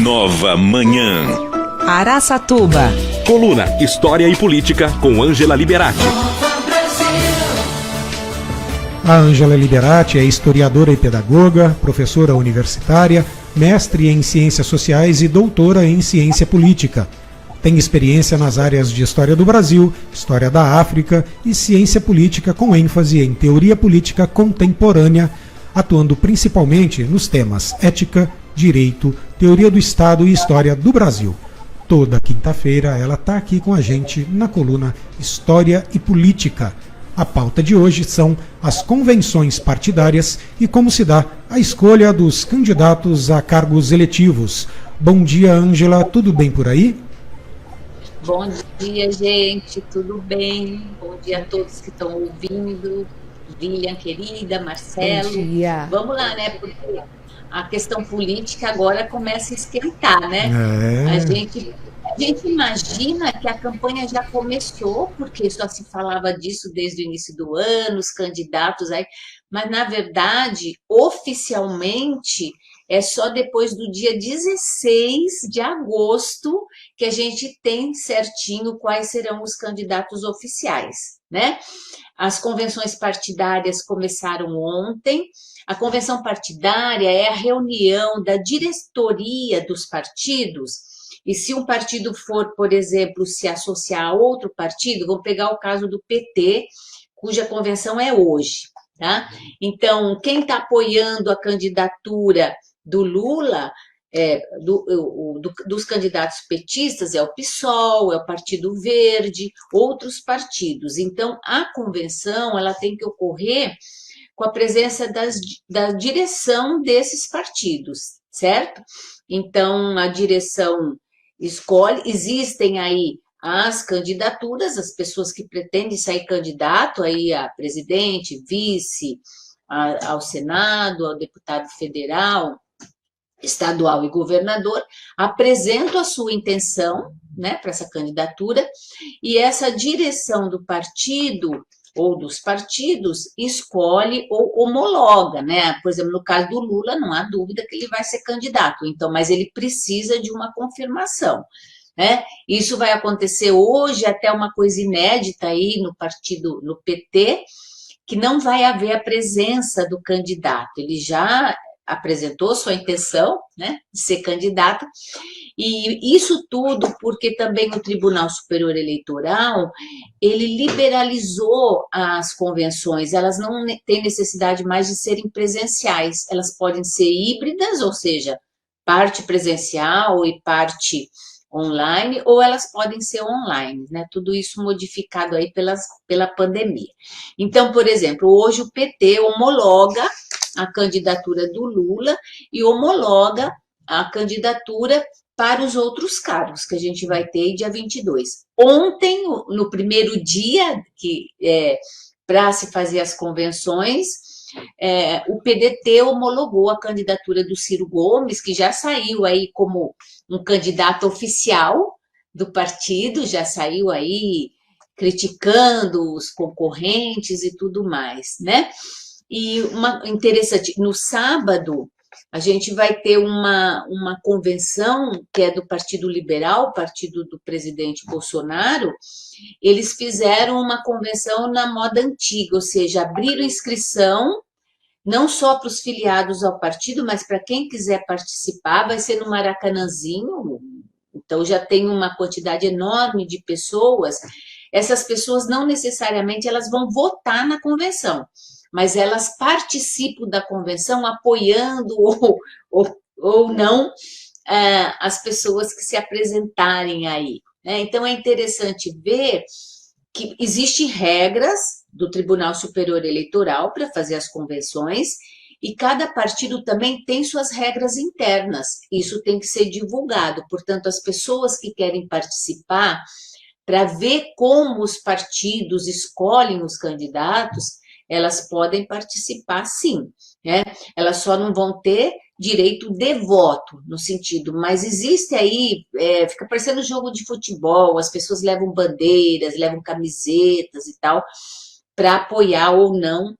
Nova Manhã. Araçatuba. Coluna História e Política com Ângela Liberati. A Ângela Liberati é historiadora e pedagoga, professora universitária, mestre em Ciências Sociais e doutora em Ciência Política. Tem experiência nas áreas de História do Brasil, História da África e Ciência Política com ênfase em Teoria Política Contemporânea, atuando principalmente nos temas Ética, Direito, Teoria do Estado e História do Brasil. Toda quinta-feira ela está aqui com a gente na coluna História e Política. A pauta de hoje são as convenções partidárias e como se dá a escolha dos candidatos a cargos eletivos. Bom dia, Ângela, tudo bem por aí? Bom dia, gente, tudo bem? Bom dia a todos que estão ouvindo. William, querida, Marcelo. Bom dia. Vamos lá, né? Porque a questão política agora começa a esquentar, né? A gente imagina que a campanha já começou, porque só se falava disso desde o início do ano, os candidatos aí, mas na verdade, oficialmente, é só depois do dia 16 de agosto que a gente tem certinho quais serão os candidatos oficiais, né? As convenções partidárias começaram ontem. A convenção partidária é a reunião da diretoria dos partidos, e se um partido for, por exemplo, se associar a outro partido, vamos pegar o caso do PT, cuja convenção é hoje, tá? Então, quem está apoiando a candidatura do Lula, dos candidatos petistas, é o PSOL, é o Partido Verde, outros partidos. Então, a convenção ela tem que ocorrer com a presença da direção desses partidos, certo? Então, a direção escolhe, existem aí as candidaturas, as pessoas que pretendem sair candidato aí a presidente, vice, ao Senado, ao deputado federal, estadual e governador, apresentam a sua intenção, né, para essa candidatura, e essa direção do partido ou dos partidos escolhe ou homologa, né? Por exemplo, no caso do Lula, não há dúvida que ele vai ser candidato, então, mas ele precisa de uma confirmação, né? Isso vai acontecer hoje, até uma coisa inédita aí no partido, no PT, que não vai haver a presença do candidato, ele já apresentou sua intenção, né, de ser candidato, e isso tudo porque também o Tribunal Superior Eleitoral, ele liberalizou as convenções, elas não têm necessidade mais de serem presenciais, elas podem ser híbridas, ou seja, parte presencial e parte online, ou elas podem ser online, né? Tudo isso modificado aí pela pandemia. Então, por exemplo, hoje o PT homologa a candidatura do Lula e homologa a candidatura para os outros cargos que a gente vai ter dia 22. Ontem, no primeiro dia para se fazer as convenções, o PDT homologou a candidatura do Ciro Gomes, que já saiu aí como um candidato oficial do partido, já saiu aí criticando os concorrentes e tudo mais, né? E uma interessante, no sábado, a gente vai ter uma convenção que é do Partido Liberal, partido do presidente Bolsonaro. Eles fizeram uma convenção na moda antiga, ou seja, abriram inscrição não só para os filiados ao partido, mas para quem quiser participar, vai ser no Maracanãzinho, então já tem uma quantidade enorme de pessoas. Essas pessoas não necessariamente elas vão votar na convenção, mas elas participam da convenção apoiando ou não as pessoas que se apresentarem aí, né? Então, é interessante ver que existem regras do Tribunal Superior Eleitoral para fazer as convenções e cada partido também tem suas regras internas. Isso tem que ser divulgado. Portanto, as pessoas que querem participar para ver como os partidos escolhem os candidatos, elas podem participar sim, né? Elas só não vão ter direito de voto, no sentido, mas existe aí, fica parecendo jogo de futebol, as pessoas levam bandeiras, levam camisetas e tal, para apoiar ou não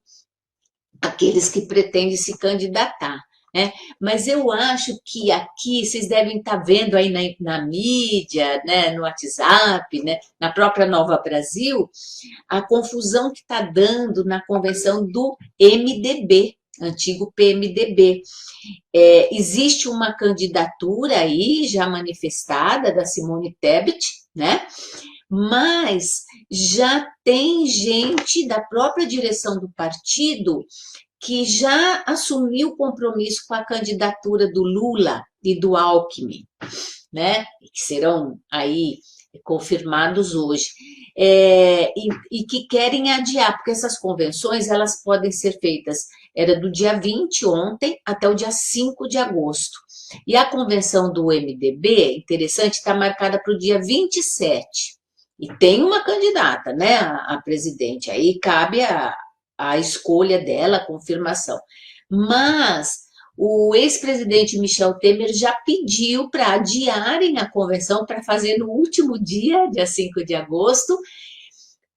aqueles que pretendem se candidatar. né? Mas eu acho que aqui, vocês devem estar vendo aí na mídia, né, no WhatsApp, né, na própria Nova Brasil, a confusão que está dando na convenção do MDB, antigo PMDB. Existe uma candidatura aí já manifestada da Simone Tebet, né? Mas já tem gente da própria direção do partido que já assumiu o compromisso com a candidatura do Lula e do Alckmin, né? Que serão aí confirmados hoje. E que querem adiar, porque essas convenções elas podem ser feitas, era do dia 20 ontem até o dia 5 de agosto. E a convenção do MDB, interessante, está marcada para o dia 27. E tem uma candidata, né, a presidente, aí cabe a escolha dela, a confirmação. Mas o ex-presidente Michel Temer já pediu para adiarem a convenção para fazer no último dia 5 de agosto,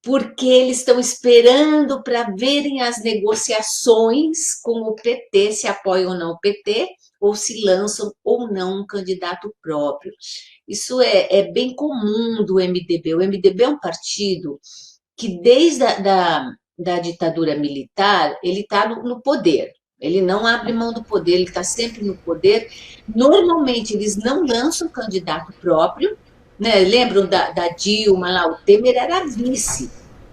porque eles estão esperando para verem as negociações com o PT, se apoiam ou não o PT, ou se lançam ou não um candidato próprio. Isso é bem comum do MDB. O MDB é um partido que, desde da ditadura militar, ele está no poder. Ele não abre mão do poder, ele está sempre no poder. Normalmente, eles não lançam candidato próprio, né? Lembram da Dilma lá? O Temer era vice,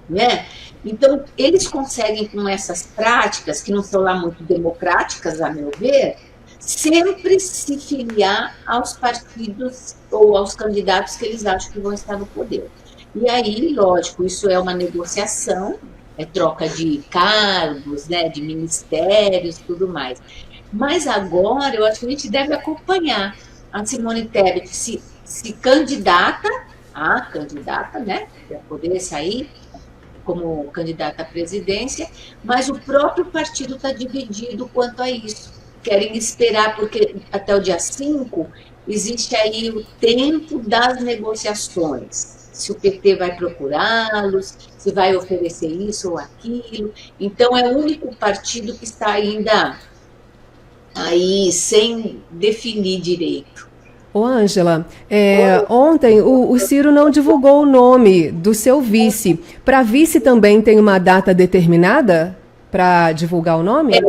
né? Então, eles conseguem, com essas práticas, que não são lá muito democráticas, a meu ver, sempre se filiar aos partidos ou aos candidatos que eles acham que vão estar no poder. E aí, lógico, isso é uma negociação, é troca de cargos, né, de ministérios, tudo mais. Mas agora, eu acho que a gente deve acompanhar a Simone Tebet se candidata, né, para poder sair como candidata à presidência, mas o próprio partido está dividido quanto a isso. Querem esperar, porque até o dia 5 existe aí o tempo das negociações. Se o PT vai procurá-los, se vai oferecer isso ou aquilo. Então, é o único partido que está ainda aí sem definir direito. Ô, Ângela, ontem o Ciro não divulgou o nome do seu vice. Para vice também tem uma data determinada para divulgar o nome?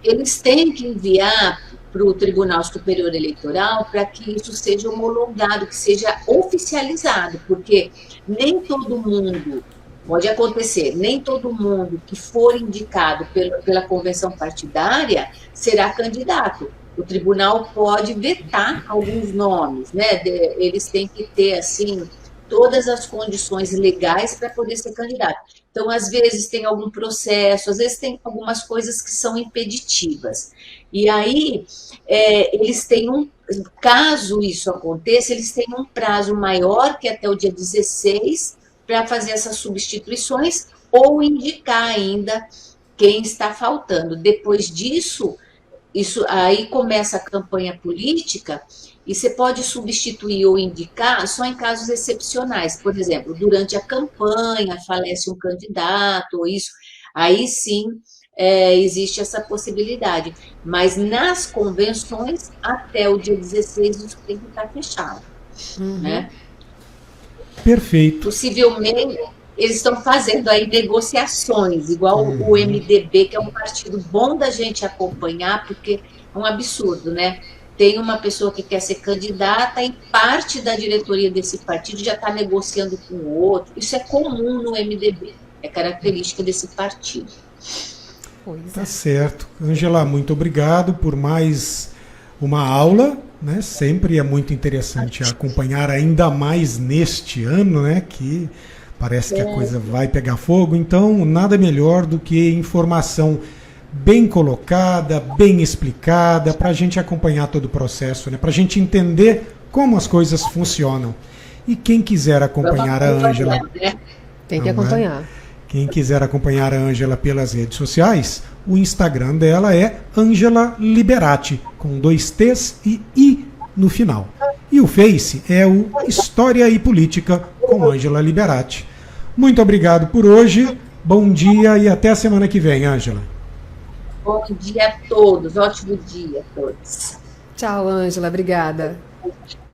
Eles têm que enviar para o Tribunal Superior Eleitoral para que isso seja homologado, que seja oficializado, porque nem todo mundo, pode acontecer, nem todo mundo que for indicado pela convenção partidária será candidato. O tribunal pode vetar alguns nomes, né? Eles têm que ter, assim, todas as condições legais para poder ser candidato. Então, às vezes tem algum processo, às vezes tem algumas coisas que são impeditivas. E aí, eles têm caso isso aconteça, eles têm um prazo maior, que é até o dia 16, para fazer essas substituições ou indicar ainda quem está faltando. Depois disso, aí começa a campanha política e você pode substituir ou indicar só em casos excepcionais. Por exemplo, durante a campanha falece um candidato ou isso, aí sim existe essa possibilidade. Mas nas convenções, até o dia 16, isso tem que estar fechado. Né? Perfeito. Possivelmente, eles estão fazendo aí negociações, igual o MDB, que é um partido bom da gente acompanhar, porque é um absurdo, né? Tem uma pessoa que quer ser candidata e parte da diretoria desse partido já está negociando com o outro. Isso é comum no MDB, é característica desse partido. Tá certo. Ângela, muito obrigado por mais uma aula, né? Sempre é muito interessante acompanhar, ainda mais neste ano, né? Que parece que a coisa vai pegar fogo. Então, nada melhor do que informação bem colocada, bem explicada, para a gente acompanhar todo o processo, né? Para a gente entender como as coisas funcionam. E quem quiser acompanhar a Ângela... Tem que acompanhar. Quem quiser acompanhar a Ângela pelas redes sociais, o Instagram dela é Ângela Liberati, com 2 T's e I no final. E o Face é o História e Política com Ângela Liberati. Muito obrigado por hoje, bom dia e até a semana que vem, Ângela. Bom dia a todos, ótimo dia a todos. Tchau, Ângela, obrigada.